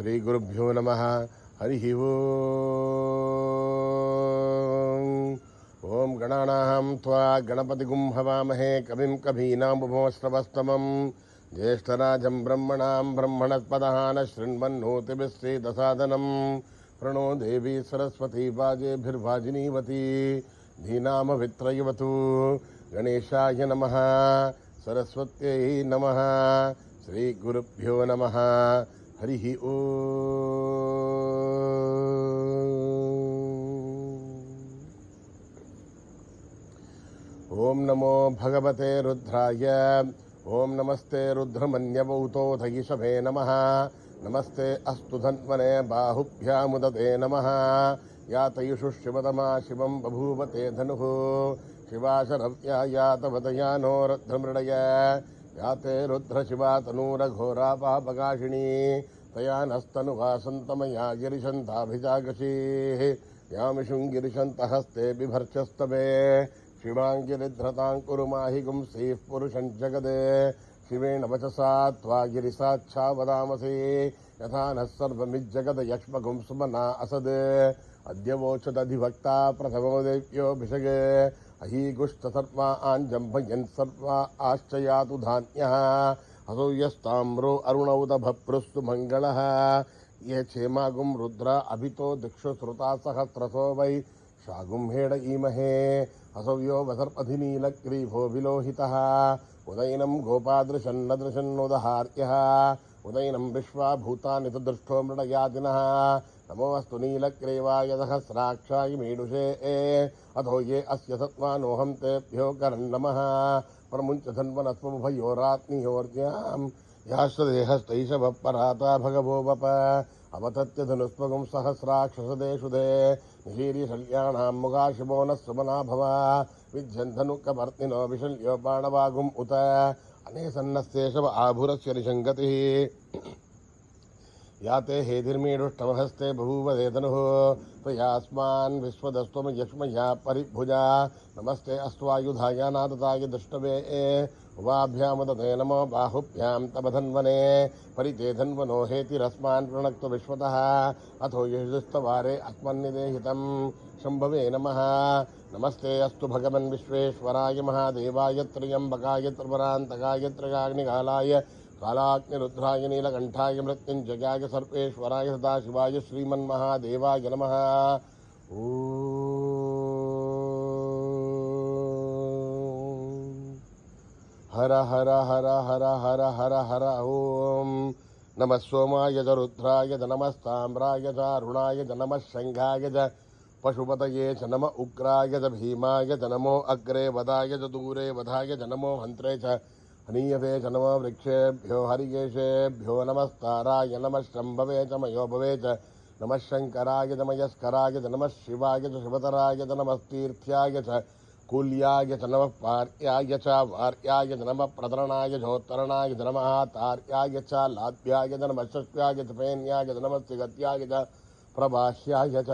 श्रीगुरुभ्यो नमः। हरिः ओम गणानां त्वा गणपतिगुं हवामहे कविं कवीनामुपमश्रवस्तमं ज्येष्ठराजं ब्रह्मणां ब्रह्मणस्पदः न शृण्वन्नोतिभिश्रीदसादनं प्रणो देवी सरस्वती वाजेभिर्वाजिनीवती धीनामवित्रयवतु। गणेशाय नमः, सरस्वत्यै नमः, श्रीगुरुभ्यो नमः। हरिः ओम नमो भगवते रुद्राय। ओम नमस्ते रुद्रमन्यवौतोऽथ ईशवे नमः। नमस्ते अस्तु धन्वने बाहुभ्यामुदते नमः। यातयुषु शिवतमा शिवं बभूवते धनुः शिवाशरव्या यातवदयानो रुद्रमृडय। याते रुद्रशिवा तनूरघोरा पापकाशिनी तया नस्तनुवासन्तमया गिरिशन्ताभिजागशीः यामिषुङ्गिरिशन्तहस्ते बिभर्चस्तवे शिवाङ्गिरिध्रतां कुरु माहि गुंसीः पुरुषं जगदे। शिवेण वचसा त्वा गिरिसाच्छा वदामसि यथा नः सर्वमिज्जगद यक्ष्मगुं सुमना असद्। अद्य वोचदधिवक्ता प्रथमो देव्योऽभिषगे अहीगुष्ट सर्वा आञ्जम्भयन् सर्वा आश्चयातु धान्यः। असौ यस्ताम्रो अरुणौत भप्रुस्तु मङ्गलः। ये क्षेमागुं रुद्र अभितो दिक्षु श्रुता सहस्रसो वै शागुंहेड ईमहे। असौ यो वसर्पधिनीलग्रीभो विलोहितः उदयनं गोपादृशन्नदृशन्नुदहार्यः। उदयनं विश्वा भूतानि च दृष्टो मृडयादिनः। नमोऽस्तु नीलग्रीवाय सहस्राक्षाय मीडुषे अथो ये अस्य सत्त्वानोऽहं तेभ्यो करन्नमः। प्रमुञ्च धन्वनस्वभयोरात्मीयोर्ज्ञां याश्वदेहस्तैषवः पराता भगवो वप। अवतत्य धनुष्वगुं सहस्राक्षसदेषु दे निशीर्यशल्याणां मुखाशिवो नः सुमना भव। विद्यन् धनुकपर्तिनो विशल्यो बाणवागुम् उत अनेसन्नस्येषव आभुरस्य निषङ्गतिः। याते हेतिर्मीडुष्टमहस्ते बभूव धनुः त्वयास्मान् विश्वदस्त्वं यक्ष्मया परिभुजा। नमस्ते अस्त्वायुधाय नादताय दृष्टवे उभाभ्यामुदते नमो बाहुभ्यां तव धन्वने। परिते धन्वनो हेतिरस्मान् प्रणक्तु विश्वतः अथो यजुस्तवारे अस्मन्निदेहितं शम्भवे नमः। नमस्ते अस्तु भगवन् विश्वेश्वराय महादेवाय त्र्यम्बकाय त्रिपुरान्तकाय त्रिकाग्निकालाय कालाग्निरुद्राय नीलकण्ठाय मृत्युञ्जयाय सर्वेश्वराय सदाशिवाय श्रीमन्महादेवाय नमः। हर हर हर हर हर हर हर ओम नमः सोमाय च रुद्राय च नमस्ताम्राय च अरुणाय च नमः शंखाय च पशुपतये च नम उग्राय च भीमाय च नमो अग्रे वदाय च दूरे वधाय च नमो हन्त्रे च हनीयते च नमो वृक्षेभ्यो हरिकेशेभ्यो नमस्ताराय नमः शम्भवे च मयोभवे च नमः शंकराय च मयस्कराय च नमः शिवाय च शिवतराय च नमस्तीर्थ्याय च कुल्याय च नमः पार्याय च वार्याय च नमः प्रतरणाय झोत्तरणाय च नमः तार्याय च लाभ्याय च नमः शक्याय च फेन्याय च नमः सिगत्याय च प्रभाष्याय च।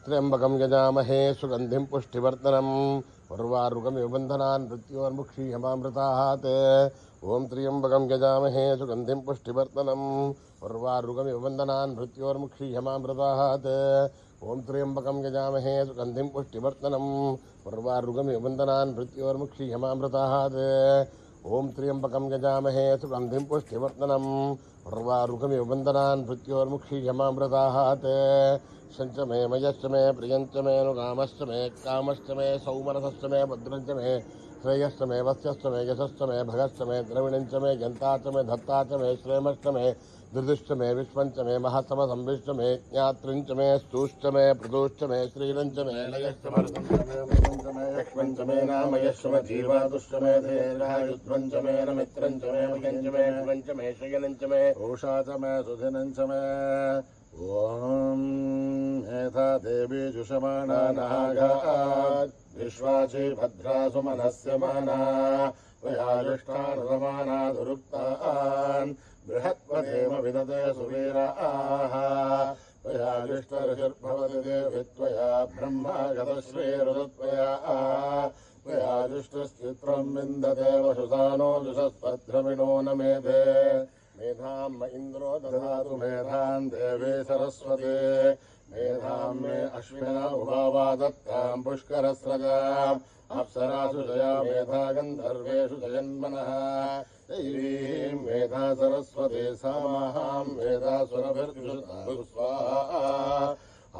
त्र्यंबकं यजामहे सुगन्धिं पुष्टिवर्धनम् उर्वारुकमिव बन्धनान् मृत्योर्मुक्षीयमामृतात्। ओम त्र्यंबकं यजामहे सुगन्धिं पुष्टिवर्धनम् उर्वारुकमिव बन्धनान् मृत्योर्मुक्षीयमामृतात्। ओम त्र्यंबकं यजामहे सुगन्धिं पुष्टिवर्धनम् उर्वारुकमिव बन्धनान् मृत्योर्मुक्षीयमामृतात्। ओम त्र्यंबकं यजामहे सुगन्धिं पुष्टिवर्धनम् उर्वारुकमिव बन्धनान् मृत्योर्मुक्षीयमामृतात्। शंच मे मयश्च मे प्रियंच मे अनुकामश्च मे कामश्च मे सौमनसश्च मे भद्रञ्च मे श्रेयश्च मे वस्यश्च मे यशश्च मे भगश्च मे द्रविणञ्च मे जन्ता च मे धत्ता च मे श्रेमश्च मे धृतिश्च मे विश्वञ्च मे महसमसंविश्च मे ज्ञातृञ्च मे स्तुश्च मे प्रदुश्च मे श्रीरञ्च मे लयश्च मे यक्ष्मञ्च मे नामयश्च मे जीवातुश्च मे धीरायुध्वञ्च मे नमित्रञ्च मे मयञ्च मे भुवञ्च मे शयनञ्च मे ओषा च मे सुधिनञ्च मे। ओम एता देवी जुषमाणा नागात् विश्वाची भद्रा सुमनस्य माना त्वयाजुष्टानुरमाना दुरुक्तान् बृहत्पदेम विदते सुवीराः। त्वया जुष्टऋषिर्भवति देवि त्वया ब्रह्मा गतश्रीरुदत्वया त्वया जुष्टश्चित्रं विन्दते वशुसानो जुषस्पद्रविणो न मेधे मेधां म इन्द्रो दधातु मेधां देवी सरस्वती मेधां मे अश्विना उभावा दत्तां पुष्करस्रजाम् अप्सरासु जया मेधा गन्धर्वेषु जयन्मनः दैवीं मेधा सरस्वती सा मां मेधासुरभिर्जुषतां स्वाहा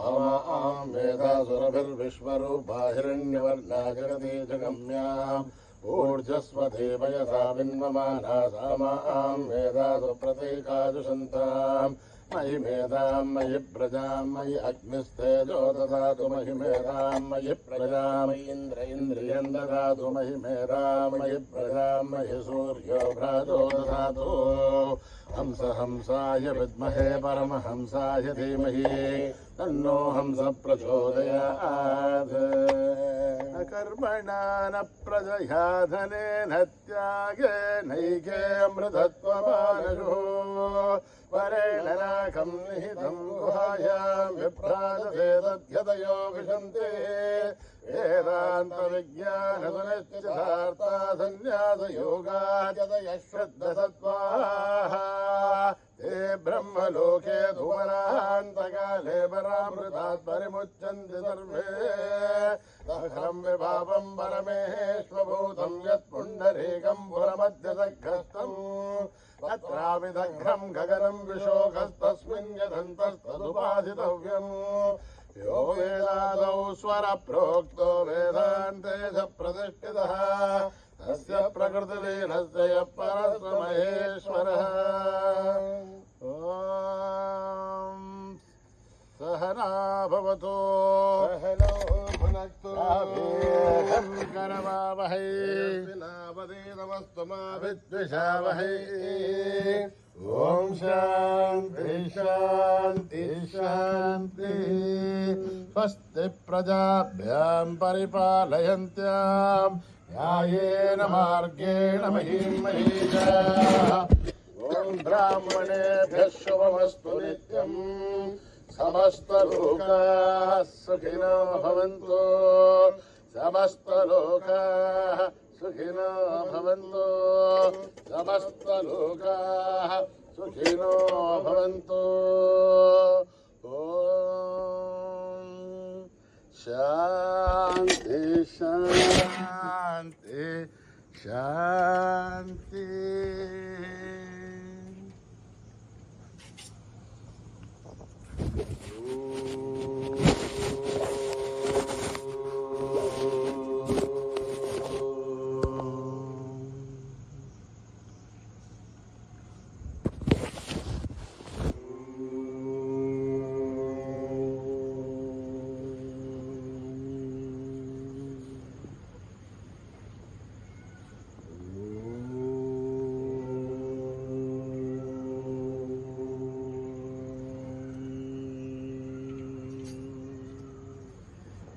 आमां मेधासुरभिर्विश्वरूपा हिरण्यवर्णा जगती जगम्याम् ऊर्जस्वती वयसा विन्वमाना सा मां मेधासु प्रतीकाजुषन्ताम् मयि मेधां मयि प्रजां मयि अग्निस्तेजो ददातु मयि मेधां मयि प्रजां मयि इन्द्रियं ददातु मयि मेधां मयि प्रजां मयि सूर्यो भ्राजो ददातु हंस हंसाय विद्महे परमहंसाय धीमहि तन्नो हंस प्रचोदयात् कर्मणा न प्रजया धनेन त्यागेनैके अमृतत्वमानशो परेण नाकं निहितं गुहायां विभ्राजते तद्यतयो विशन्ते वेदान्तविज्ञानसुनिश्चितार्था सन्न्यासयोगाद्यतयः श्रद्धसत्त्वाः ते ब्रह्मलोके धुवरान्तकाले परामृतात् परिमुच्यन्ते सर्वे सहस्रं विभावं परमेश्वभूतं यत्पुण्डरीकं पुरमध्यसघ्रस्तम् तत्राविदघ्रं गगनं विशोकस्तस्मिन् यदन्तस्तदुपाधितव्यम् यो वेदादौ स्वरप्रोक्तो वेदान्ते च प्रतिष्ठितः तस्य प्रकृतिलीनस्य यः परस्वमहेश्वरः सहना भवतु सहनौ भुनक्तु करवावहै विनावदेतमस्तु मा विद्विषावहै ओम शांति शांति शांति स्वस्ति प्रजाभ्यां परिपालयन्त्यां न्यायेन मार्गेण महीं महीषाः ओम ब्राह्मणेभ्यः शुभमस्तु नित्यम् समस्तलोकाः सुखिनो भवन्तु समस्तलोकाः सुखिनो भवन्तु समस्तलोकाः सुखिनो भवन्तु ओम शांति शांति शांति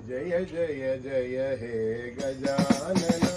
जय जय जय हे गजानना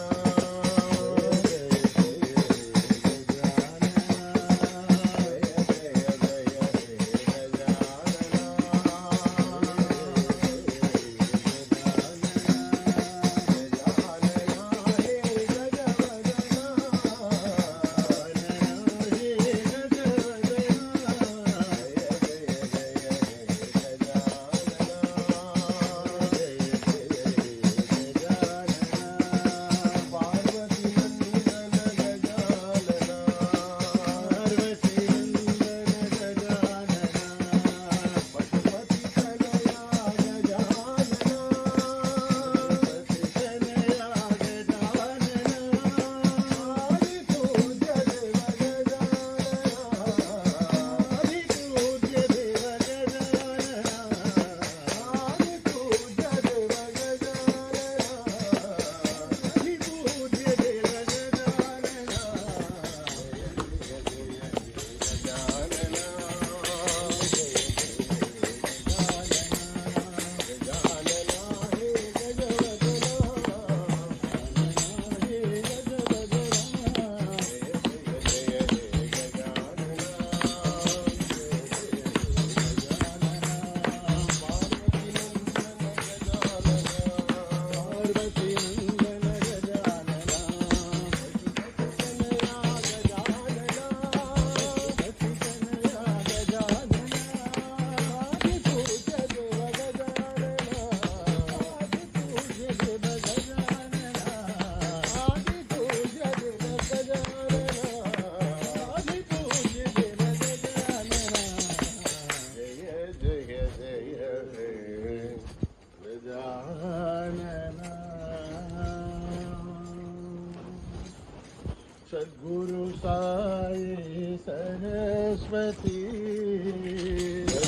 सरस्वती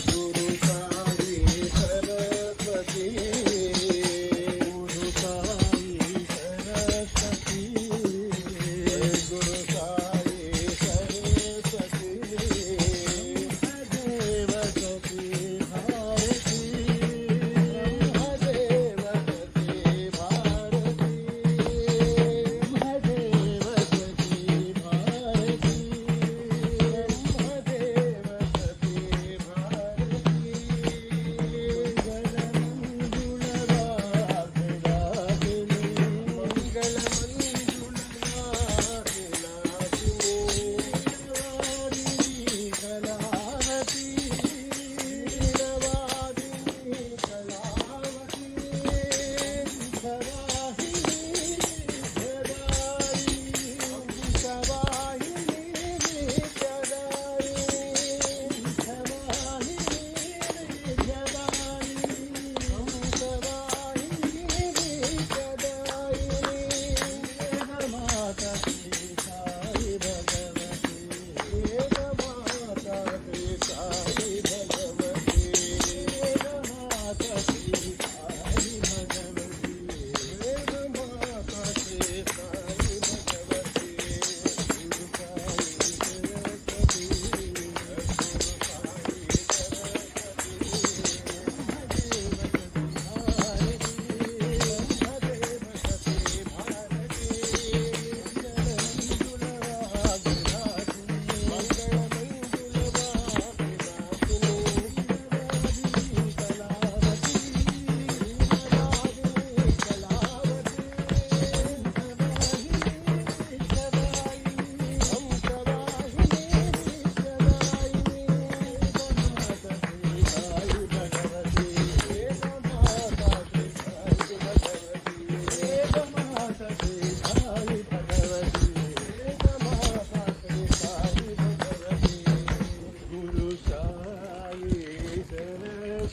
गुरु साई सरस्वती गुरु साई सरस्वती गुरु साई सरस्वती ब्रह्मदेव सती भारती ब्रह्मदेव सती भारती ब्रह्मदेव सती भारती ब्रह्मदेव सती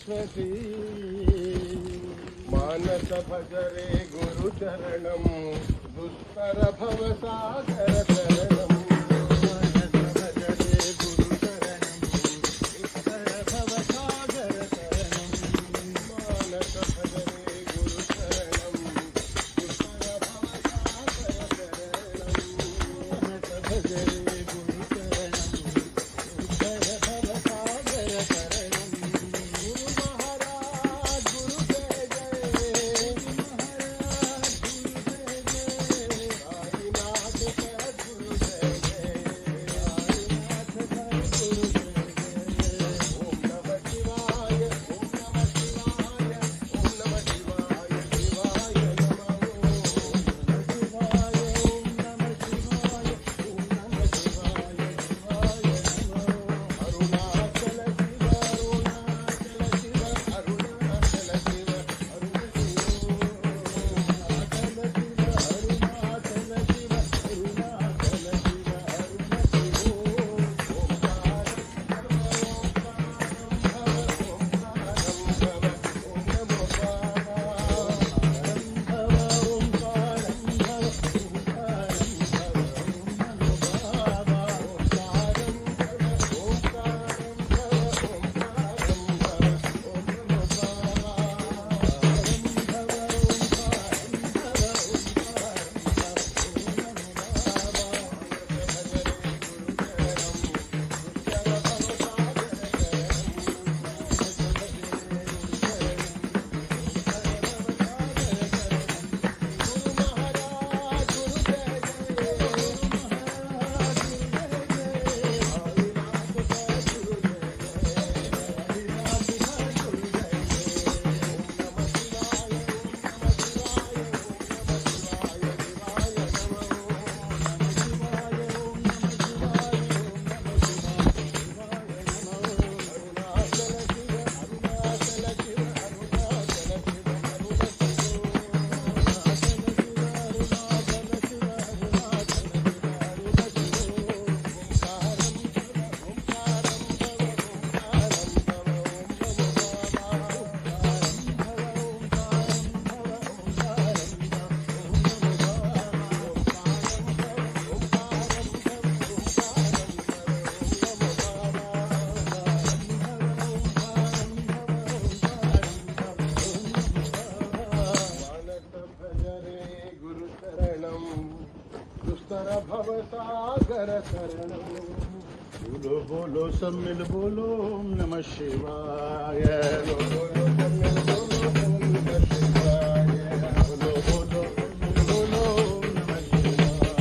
भारती मानस भजरे गुरु चरणम दुस्तर भव सागर शरणम मानस भजरे गुरु शरणं दुस्तर भव सागर शरणं मानस भजरे गुरु चरणम दुस्तर भव सागर शरणम मानस भजरे गुरु शरणं दुस्तर भव सागर शरणं गुरु महाराज गुरु जय जय महाराज गुरु जय जय साईनाथ सद्गुरु जय बोलो बोलो सब मिल बोलो ओम नमः शिवाय बोलो बोलो बोलो ओम नमः शिवाय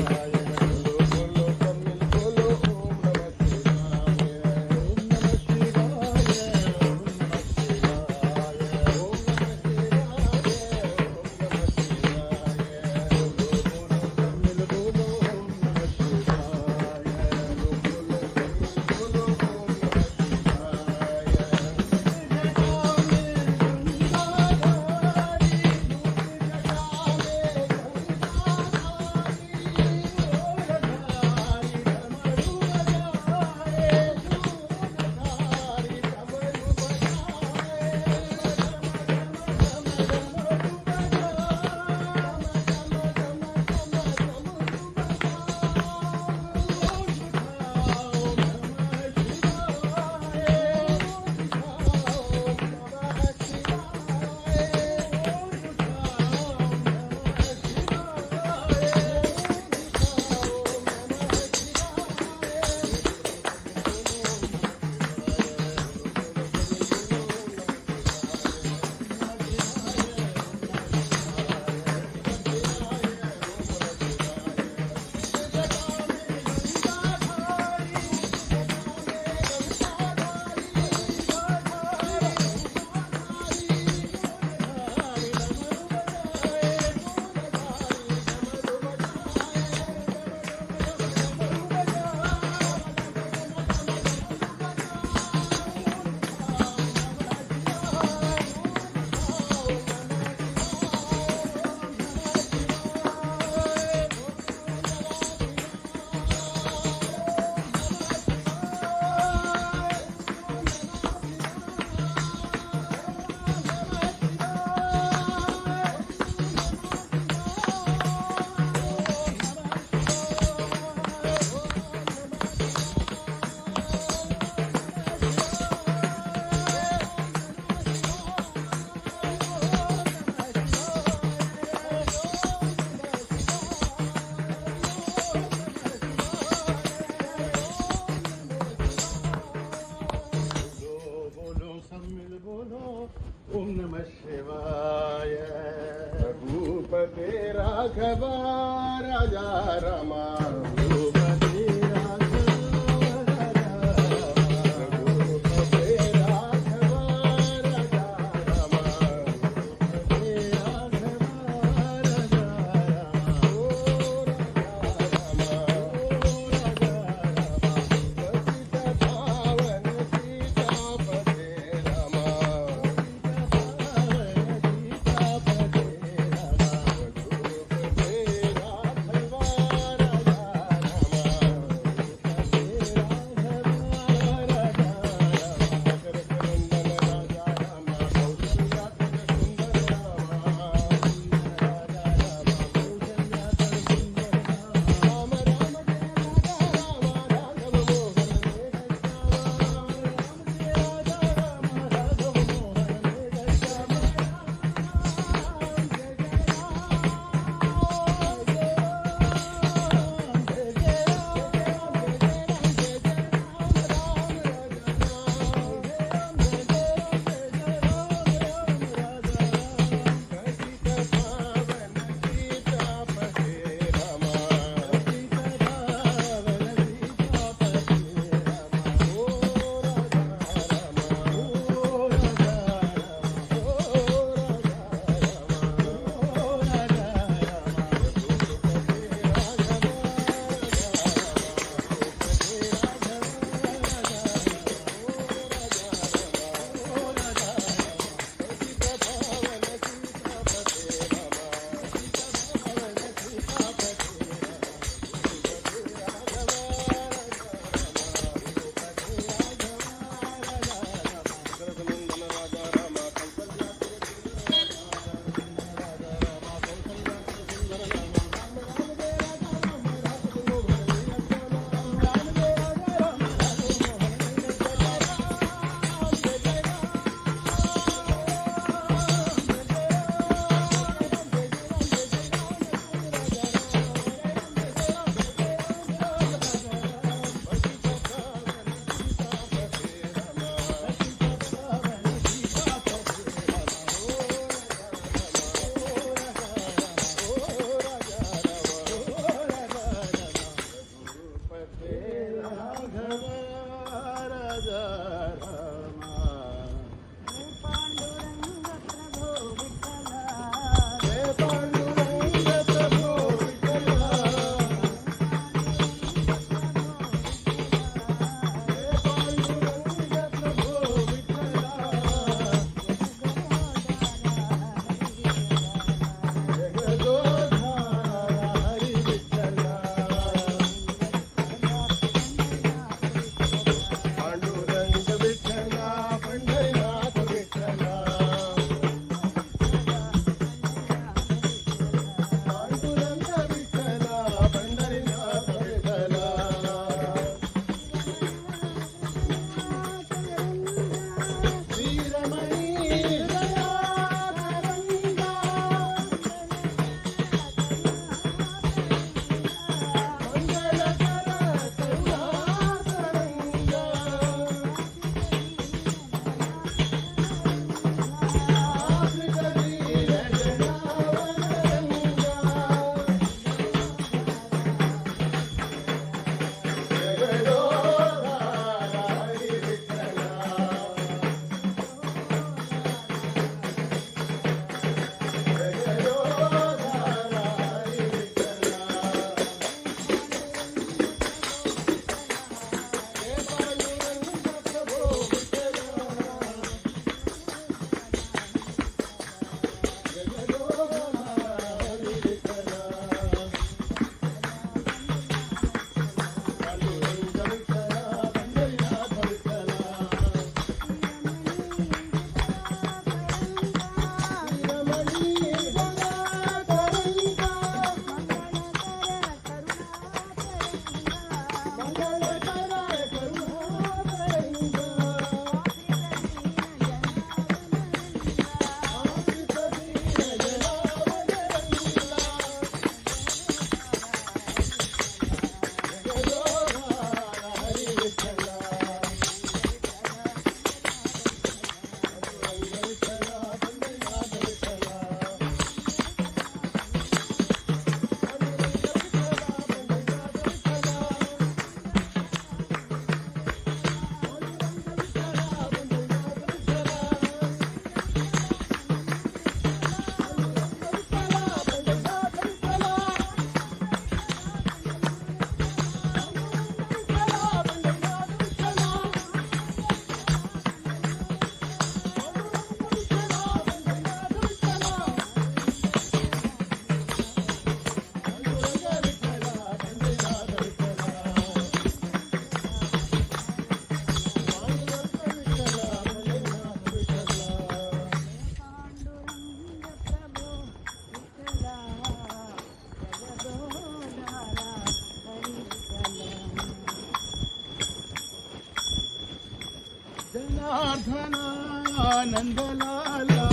ओम नमः शिवाय रघुपते राघव राजा रमा रघुपते राघव राजा रमा नंदलाला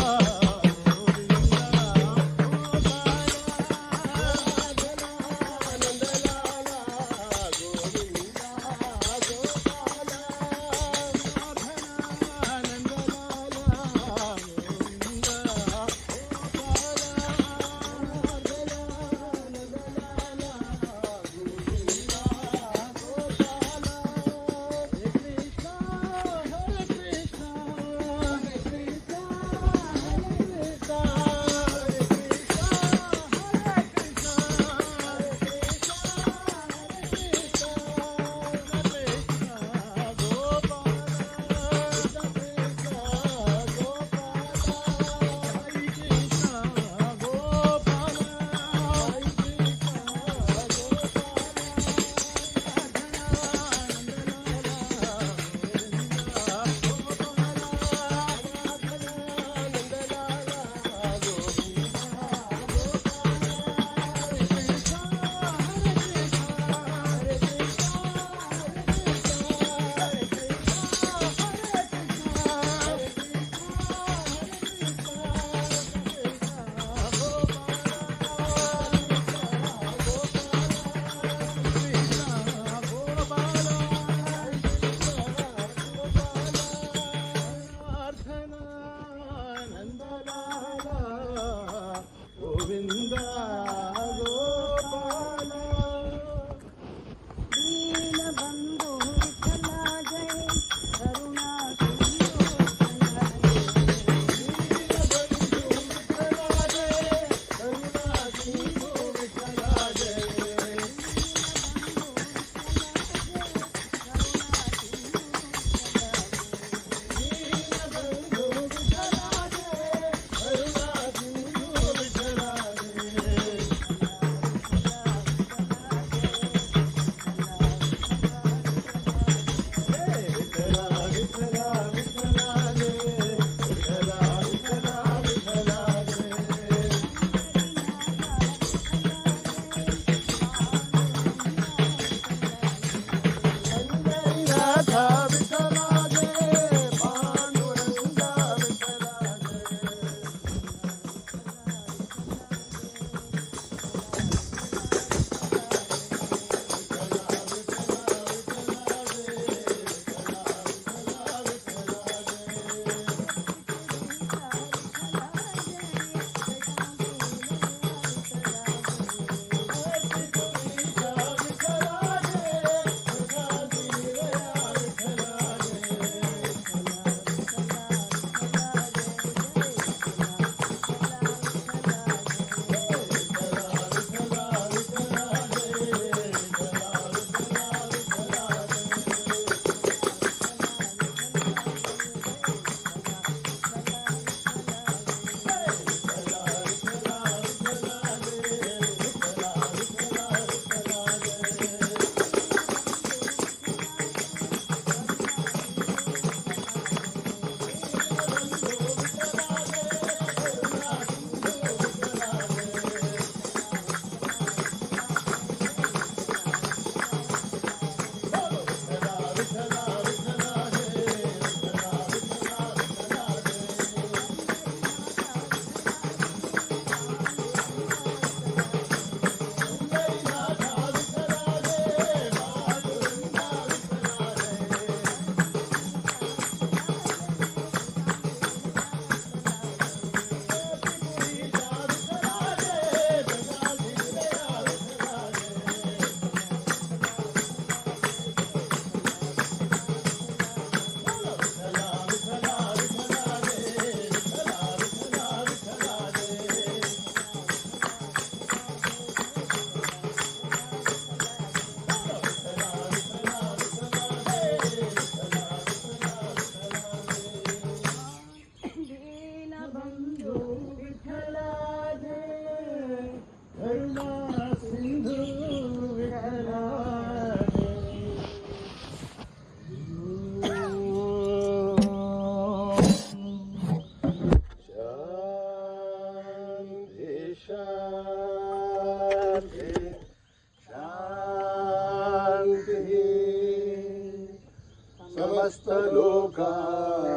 समस्त लोका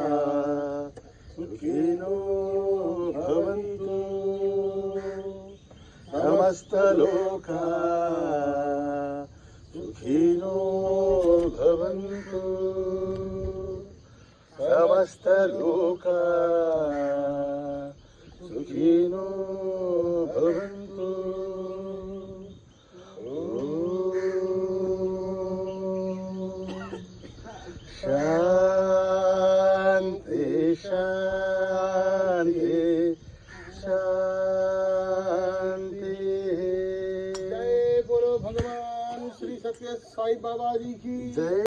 लोका सुखिनो भवन्तु समस्त लोका सुखिनो भवन्तु शांति शांति शांति। जय बोलो भगवान श्री सत्य साई बाबा जी की जय।